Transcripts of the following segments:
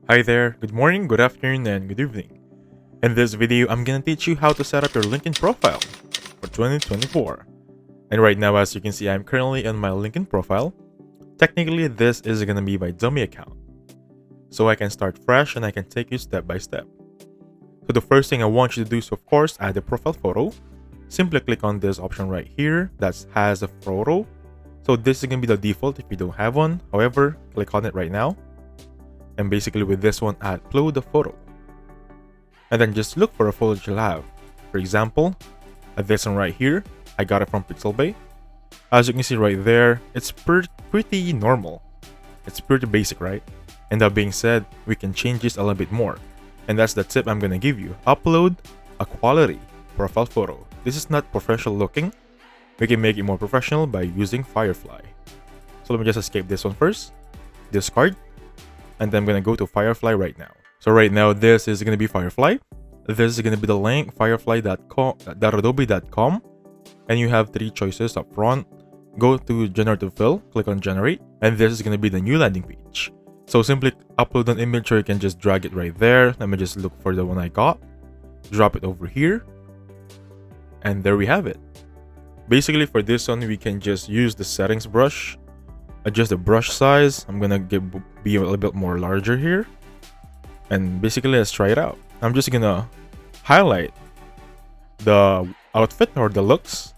Hi there, good morning, good afternoon, and good evening. In this video, I'm gonna teach you how to set up your LinkedIn profile for 2024. And right now, as you can see, I'm currently on my LinkedIn profile. Technically, this is gonna be my dummy account. So I can start fresh and I can take you step by step. So the first thing I want you to do is, of course, add a profile photo. Simply click on this option right here that has a photo. So this is gonna be the default if you don't have one. However, click on it right now. And basically with this one, upload the photo. And then just look for a photo that you'll have. For example, this one right here, I got it from Pixelbay. As you can see right there, it's pretty normal. It's pretty basic, right? And that being said, we can change this a little bit more. And that's the tip I'm gonna give you. Upload a quality profile photo. This is not professional looking. We can make it more professional by using Firefly. So let me just escape this one first. Discard. And then I'm gonna go to Firefly right now. So right now, this is gonna be Firefly. This is gonna be the link, firefly.adobe.com. And you have three choices up front. Go to generative fill, click on generate, and this is gonna be the new landing page. So simply upload an image, or you can just drag it right there. Let me just look for the one I got. Drop it over here. And there we have it. Basically for this one, we can just use the settings brush. Adjust the brush size. I'm gonna be a little bit more larger here. And basically, let's try it out. I'm just gonna highlight the outfit or the looks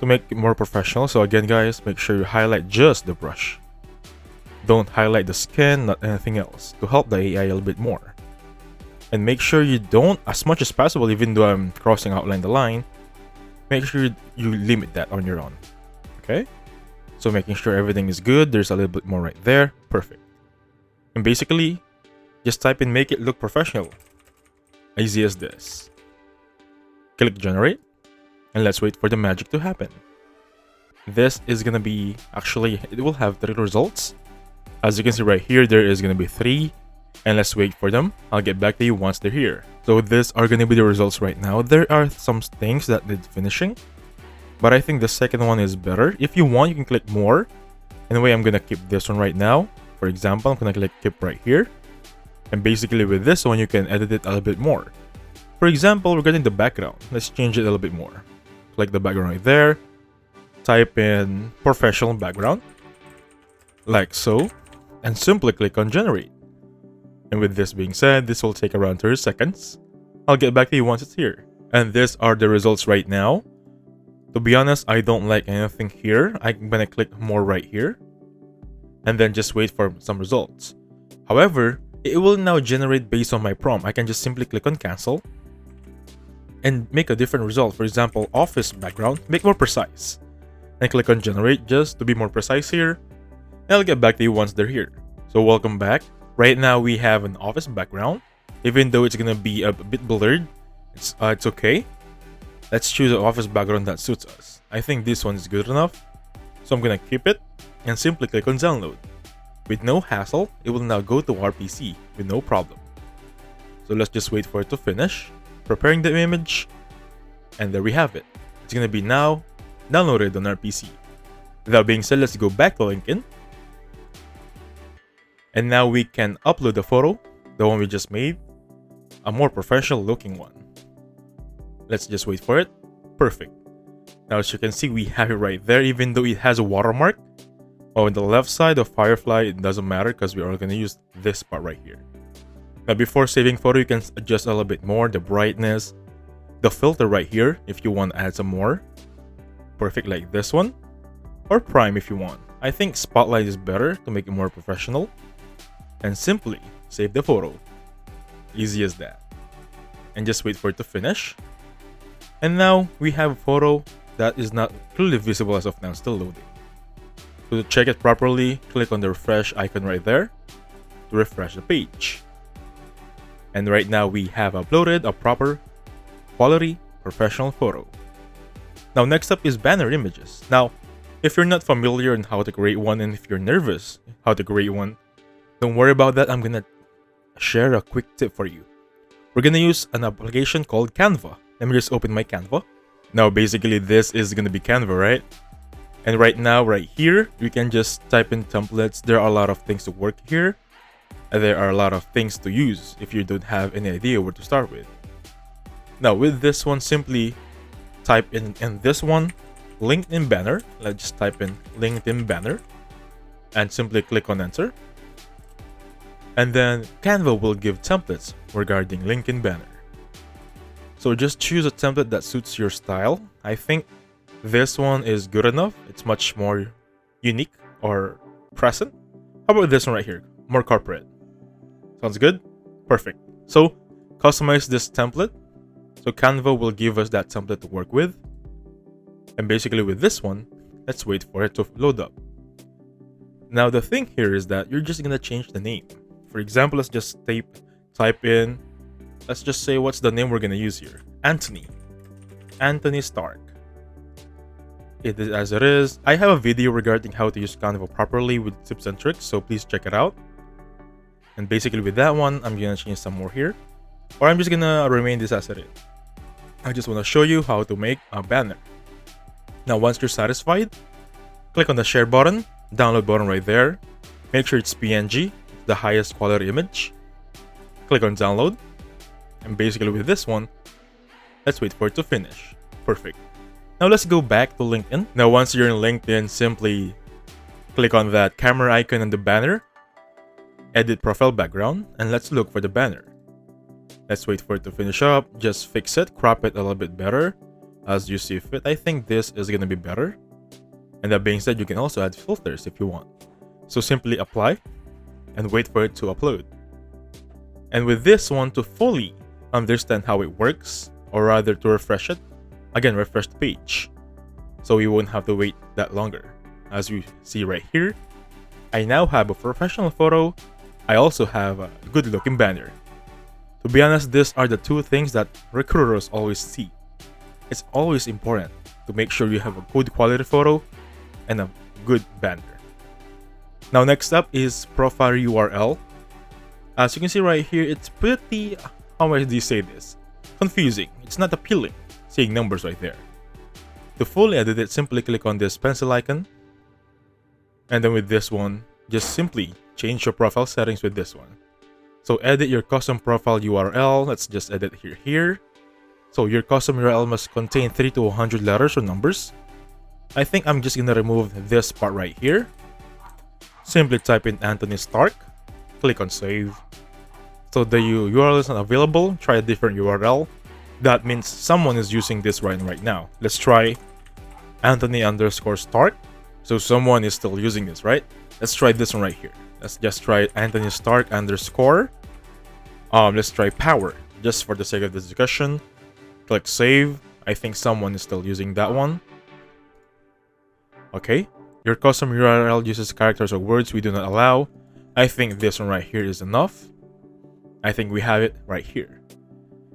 to make it more professional. So again, guys, make sure you highlight just the brush. Don't highlight the skin, not anything else, to help the AI a little bit more. And make sure you don't, as much as possible, even though I'm crossing outline the line, make sure you limit that on your own. Okay? So making sure everything is good, there's a little bit more right there, perfect. And basically, just type in make it look professional. Easy as this. Click generate, and let's wait for the magic to happen. This is gonna be, actually, it will have 3 results. As you can see right here, there is gonna be 3, and let's wait for them. I'll get back to you once they're here. So these are gonna be the results right now. There are some things that need finishing, but I think the second one is better. If you want, you can click more. Anyway, I'm gonna keep this one right now. For example, I'm gonna click keep right here. And basically with this one, you can edit it a little bit more. For example, regarding the background, let's change it a little bit more. Click the background right there. Type in professional background. Like so. And simply click on generate. And with this being said, this will take around 30 seconds. I'll get back to you once it's here. And these are the results right now. To be honest, I don't like anything here. I'm gonna click more right here. And then just wait for some results. However, it will now generate based on my prompt. I can just simply click on cancel. And make a different result. For example, office background. Make more precise. And click on generate just to be more precise here. And I'll get back to you once they're here. So welcome back. Right now we have an office background. Even though it's gonna be a bit blurred, it's okay. Let's choose an office background that suits us. I think this one is good enough. So I'm gonna keep it and simply click on download. With no hassle, it will now go to our PC with no problem. So let's just wait for it to finish. Preparing the image. And there we have it. It's gonna be now downloaded on our PC. That being said, let's go back to LinkedIn. And now we can upload the photo, the one we just made, a more professional looking one. Let's just wait for it. Perfect. Now as you can see, we have it right there, even though it has a watermark. On the left side of Firefly, it doesn't matter because we are going to use this part right here. Now before saving photo, you can adjust a little bit more, the brightness, the filter right here if you want to add some more. Perfect, like this one. Or prime if you want. I think spotlight is better to make it more professional. And simply save the photo. Easy as that. And just wait for it to finish. And now we have a photo that is not clearly visible as of now, still loading. So to check it properly, click on the refresh icon right there to refresh the page. And right now we have uploaded a proper quality professional photo. Now next up is banner images. Now, if you're not familiar on how to create one, and if you're nervous how to create one, don't worry about that. I'm gonna share a quick tip for you. We're gonna use an application called Canva. Let me just open my Canva. Now basically this is gonna be Canva, right? And right now, right here, you can just type in templates. There are a lot of things to work here. And there are a lot of things to use if you don't have any idea where to start with. Now with this one, simply type in this one, LinkedIn banner. Let's just type in LinkedIn banner and simply click on enter. And then Canva will give templates regarding LinkedIn banner. So just choose a template that suits your style. I think this one is good enough. It's much more unique or present. How about this one right here? More corporate. Sounds good? Perfect. So customize this template. So Canva will give us that template to work with. And basically with this one, let's wait for it to load up. Now the thing here is that you're just gonna change the name. For example, let's just type in, let's just say what's the name we're gonna use here? Anthony Stark. It is as it is. I have a video regarding how to use Canva properly with tips and tricks, so please check it out. And basically with that one, I'm gonna change some more here, or I'm just gonna remain this as it is. I just wanna show you how to make a banner. Now once you're satisfied, click on the share button, download button right there. Make sure it's PNG, the highest quality image. Click on download. And basically with this one, let's wait for it to finish. Perfect. Now let's go back to LinkedIn. Now once you're in LinkedIn, simply click on that camera icon on the banner, edit profile background, and let's look for the banner. Let's wait for it to finish up. Just fix it, crop it a little bit better as you see fit. I think this is gonna be better. And that being said, you can also add filters if you want. So simply apply and wait for it to upload. And with this one, to fully understand how it works, or rather to refresh it, again, refresh the page. So we won't have to wait that longer. As you see right here, I now have a professional photo. I also have a good looking banner. To be honest, these are the two things that recruiters always see. It's always important to make sure you have a good quality photo and a good banner. Now next up is profile URL. As you can see right here, it's pretty, how much do you say this? Confusing. It's not appealing, seeing numbers right there. To fully edit it, simply click on this pencil icon. And then with this one, just simply change your profile settings with this one. So edit your custom profile URL. Let's just edit here. So your custom URL must contain 3 to 100 letters or numbers. I think I'm just gonna remove this part right here. Simply type in Anthony Stark. Click on save. So the URL is not available. Try a different URL. That means someone is using this right now. Let's try Anthony_Stark. So someone is still using this, right? Let's try this one right here. Let's just try Anthony Stark _. Let's try power, just for the sake of the discussion. Click save. I think someone is still using that one. Okay. Your custom URL uses characters or words we do not allow. I think this one right here is enough. I think we have it right here.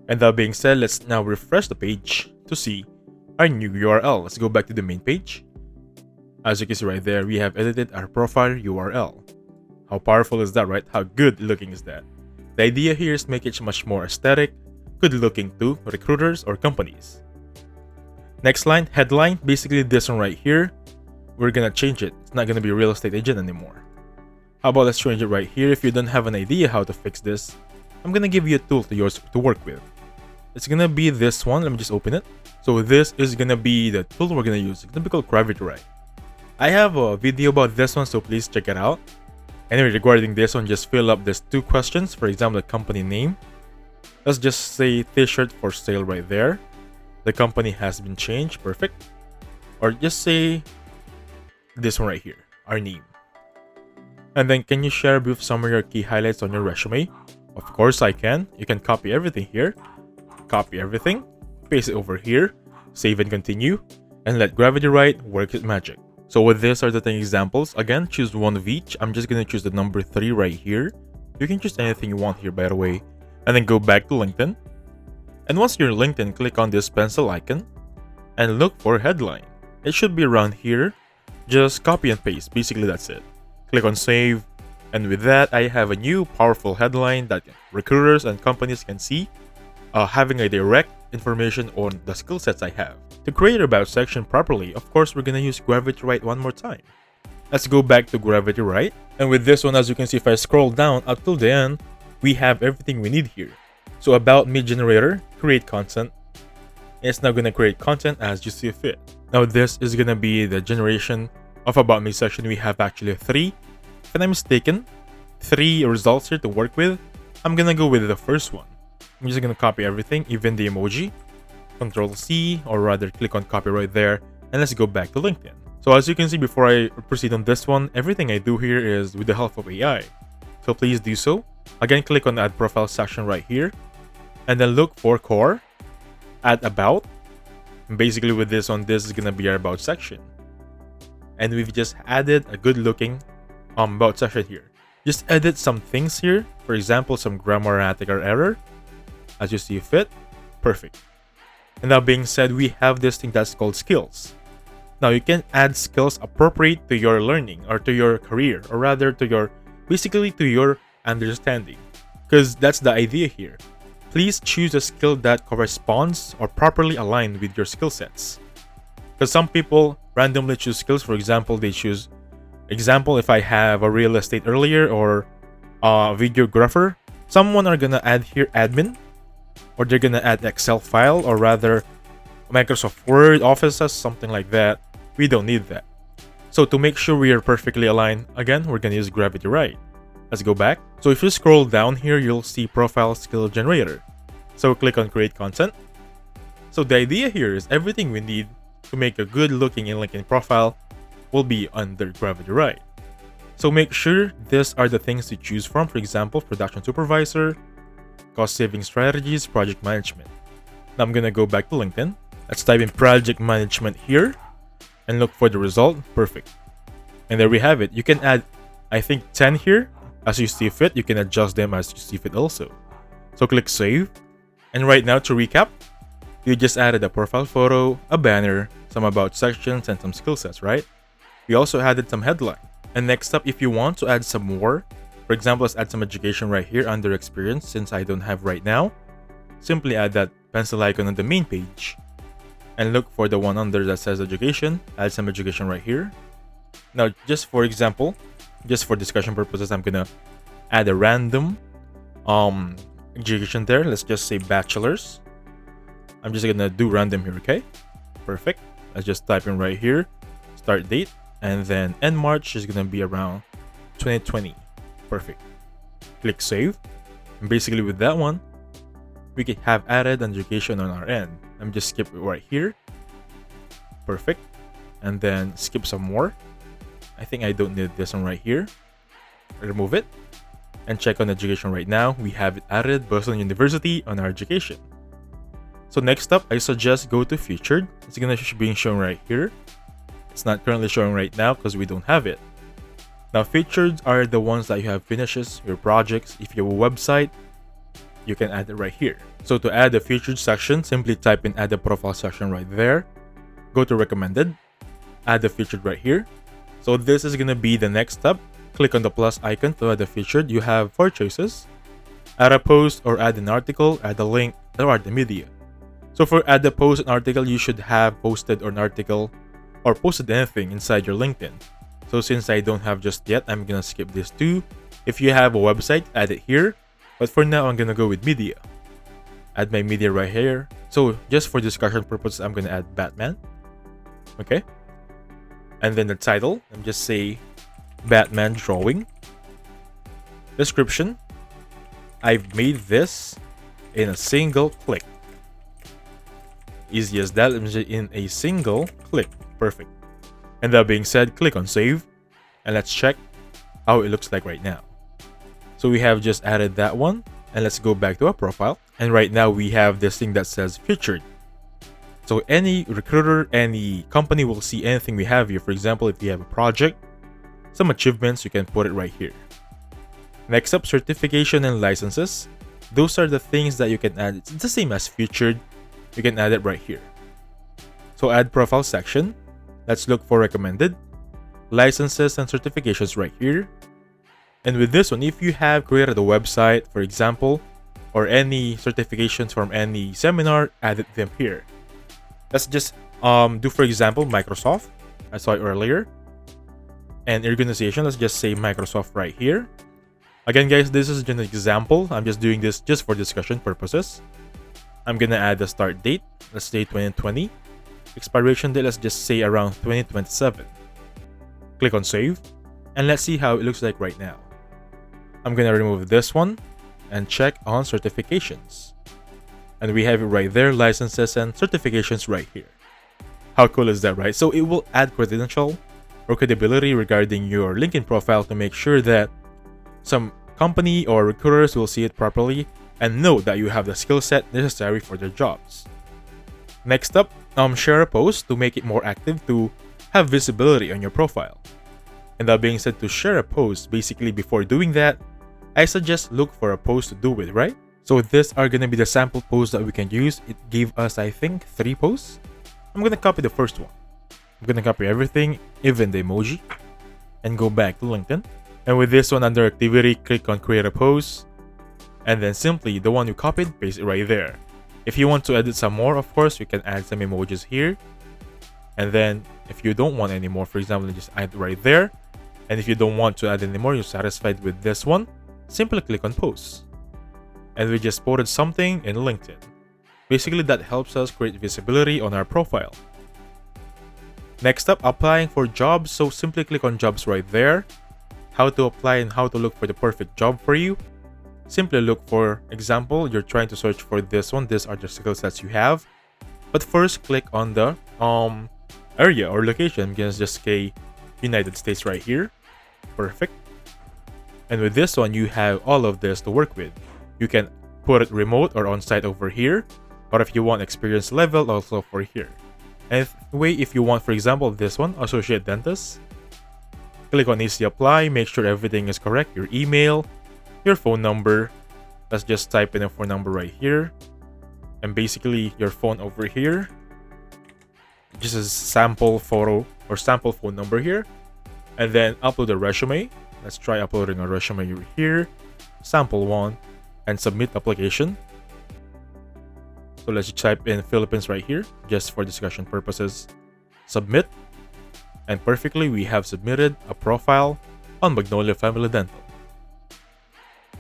And that being said, let's now refresh the page to see our new URL. Let's go back to the main page. As you can see right there, we have edited our profile URL. How powerful is that, right? How good looking is that? The idea here is make it much more aesthetic, good looking to recruiters or companies. Next line, headline, basically this one right here. We're gonna change it. It's not gonna be real estate agent anymore. How about let's change it right here. If you don't have an idea how to fix this, I'm gonna give you a tool to work with. It's gonna be this one. Let me just open it. So this is gonna be the tool we're gonna use. It's gonna be called GravityWrite. I have a video about this one, so please check it out. Anyway, regarding this one, just fill up these 2 questions. For example, the company name. Let's just say t-shirt for sale right there. The company has been changed. Perfect. Or just say this one right here, our name. And then can you share a brief summary or key highlights on your resume? Of course I can. You can copy everything here. Copy everything. Paste it over here. Save and continue. And let GravityWrite work its magic. So with this are the 10 examples. Again, choose one of each. I'm just gonna choose the number 3 right here. You can choose anything you want here, by the way. And then go back to LinkedIn. And once you're in LinkedIn, click on this pencil icon and look for headline. It should be around here. Just copy and paste. Basically, that's it. Click on save. And with that, I have a new powerful headline that recruiters and companies can see, having a direct information on the skill sets I have. To create our about section properly, of course, we're gonna use GravityWrite one more time. Let's go back to GravityWrite. And with this one, as you can see, if I scroll down up till the end, we have everything we need here. So about me generator, create content. It's now going to create content as you see fit. Now this is going to be the generation of about me section. We have actually 3. If I'm not mistaken, 3 results here to work with. I'm going to go with the first one. I'm just going to copy everything, even the emoji. Control C, or rather click on copy right there. And let's go back to LinkedIn. So as you can see, before I proceed on this one, everything I do here is with the help of AI. So please do so. Again, click on the add profile section right here. And then look for core, add about. And basically with this one, this is going to be our about section. And we've just added a good looking about section here. Just edit some things here. For example, some grammatical error. As you see fit. Perfect. And that being said, we have this thing that's called skills. Now you can add skills appropriate to your learning or to your career, or rather to your, basically to your understanding. Because that's the idea here. Please choose a skill that corresponds or properly aligned with your skill sets. Because some people randomly choose skills. For example, they choose, if I have a real estate earlier or a videographer, someone are gonna add here admin, or they're gonna add Excel file, or rather Microsoft Word, Offices, something like that. We don't need that. So to make sure we are perfectly aligned, again, we're gonna use GravityWrite. Let's go back. So if you scroll down here, you'll see profile skill generator. So click on create content. So the idea here is everything we need to make a good looking and LinkedIn profile will be under GravityWrite. So make sure these are the things to choose from. For example, production supervisor, cost saving strategies, project management. Now I'm gonna go back to LinkedIn. Let's type in project management here and look for the result. Perfect. And there we have it. You can add, I think, 10 here as you see fit. You can adjust them as you see fit also. So click save. And right now, to recap, you just added a profile photo, a banner, some about sections, and some skill sets, right? We also added some headline. And next up, if you want to add some more, for example, let's add some education right here under experience, since I don't have right now. Simply add that pencil icon on the main page. And look for the one under that says education. Add some education right here. Now, just for example, just for discussion purposes, I'm gonna add a random education there. Let's just say bachelor's. I'm just gonna do random here, okay? Perfect. Let's just type in right here, start date, and then end March is gonna be around 2020. Perfect. Click save. And basically with that one, we can have added an education on our end. I'm just skip it right here. Perfect. And then skip some more. I think I don't need this one right here. Remove it. And check on education right now. We have it added, Boston University, on our education. So next up, I suggest go to featured. It's gonna be being shown right here. It's not currently showing right now because we don't have it. Now featured are the ones that you have finishes, your projects. If you have a website, you can add it right here. So to add the featured section, simply type in add a profile section right there. Go to recommended, add the featured right here. So this is gonna be the next step. Click on the plus icon to add the featured. You have 4 choices. Add a post or add an article, add a link, or add the media. So for add a post and article, you should have posted an article or posted anything inside your LinkedIn. So since I don't have just yet, I'm gonna skip this too. If you have a website, add it here. But for now, I'm gonna go with media. Add my media right here. So just for discussion purposes, I'm gonna add Batman. Okay. And then the title, I'm just say Batman drawing. Description, I've made this in a single click. Easy as that, in a single click. Perfect. And that being said, click on save. And let's check how it looks like right now. So we have just added that one. And let's go back to our profile. And right now we have this thing that says featured. So any recruiter, any company will see anything we have here. For example, if you have a project, some achievements, you can put it right here. Next up, certification and licenses. Those are the things that you can add. It's the same as featured. You can add it right here. So add profile section. Let's look for recommended. Licenses and certifications right here. And with this one, if you have created a website, for example, or any certifications from any seminar, add them here. Let's just do, for example, Microsoft. I saw it earlier. and organization, let's just say Microsoft right here. Again, guys, this is just an example. I'm just doing this just for discussion purposes. I'm gonna add the start date. Let's say 2020. Expiration date, let's just say around 2027. Click on save, and let's see how it looks like right now. I'm gonna remove this one and check on certifications. And we have it right there, licenses and certifications right here. How cool is that, right? So it will add credential or credibility regarding your LinkedIn profile to make sure that some company or recruiters will see it properly and know that you have the skill set necessary for their jobs. Next up, share a post to make it more active to have visibility on your profile. And that being said, to share a post, basically before doing that, I suggest look for a post to do with, right? So these are gonna be the sample posts that we can use. It gave us, I think, 3 posts. I'm gonna copy the first one. I'm gonna copy everything, even the emoji, and go back to LinkedIn. And with this one under activity, click on create a post, and then simply the one you copied, paste it right there. If you want to edit some more, of course, you can add some emojis here. And then if you don't want any more, for example, just add it right there. And if you don't want to add any more, you're satisfied with this one, simply click on post. And we just posted something in LinkedIn. Basically, that helps us create visibility on our profile. Next up, applying for jobs. So simply click on jobs right there. How to apply and how to look for the perfect job for you. Simply look for example, you're trying to search for this one. These are the skill sets you have. But first, click on the area or location. I'm gonna just say United States right here. Perfect. And with this one, you have all of this to work with. You can put it remote or on-site over here, or if you want experience level, also for here. And if you want, for example, this one, associate dentist, click on easy apply, make sure everything is correct, your email, your phone number. Let's just type in a phone number right here, and basically your phone over here. Just a sample photo or sample phone number here, and then upload a resume. Let's try uploading a resume here, sample one, and submit application. So let's type in Philippines right here, just for discussion purposes. Submit, and perfectly we have submitted a profile on Magnolia Family Dental.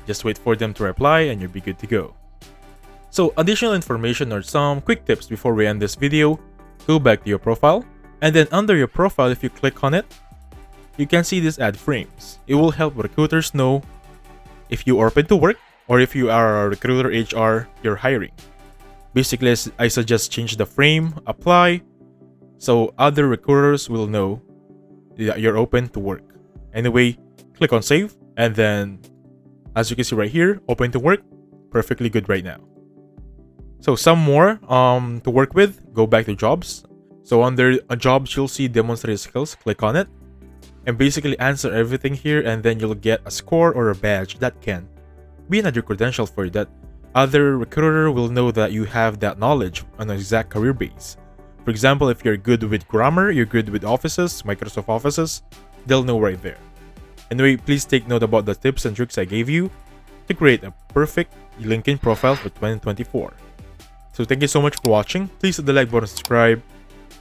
Just wait for them to reply and you'll be good to go. So additional information or some quick tips before we end this video. Go back to your profile, and then under your profile, if you click on it, you can see this add frames. It will help recruiters know if you are open to work or if you are a recruiter, HR, you're hiring. Basically, I suggest change the frame, apply, so other recruiters will know that you're open to work. Anyway, click on save, and then as you can see right here, open to work, perfectly good right now. So some more to work with, go back to jobs. So under jobs, you'll see demonstrate skills, click on it, and basically answer everything here, and then you'll get a score or a badge that can be another credential for you, that other recruiter will know that you have that knowledge on an exact career base. For example, if you're good with grammar, you're good with Offices, Microsoft Offices, they'll know right there. Anyway, please take note about the tips and tricks I gave you to create a perfect LinkedIn profile for 2024. So thank you so much for watching. Please hit the like button, subscribe.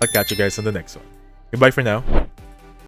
I'll catch you guys on the next one. Goodbye for now.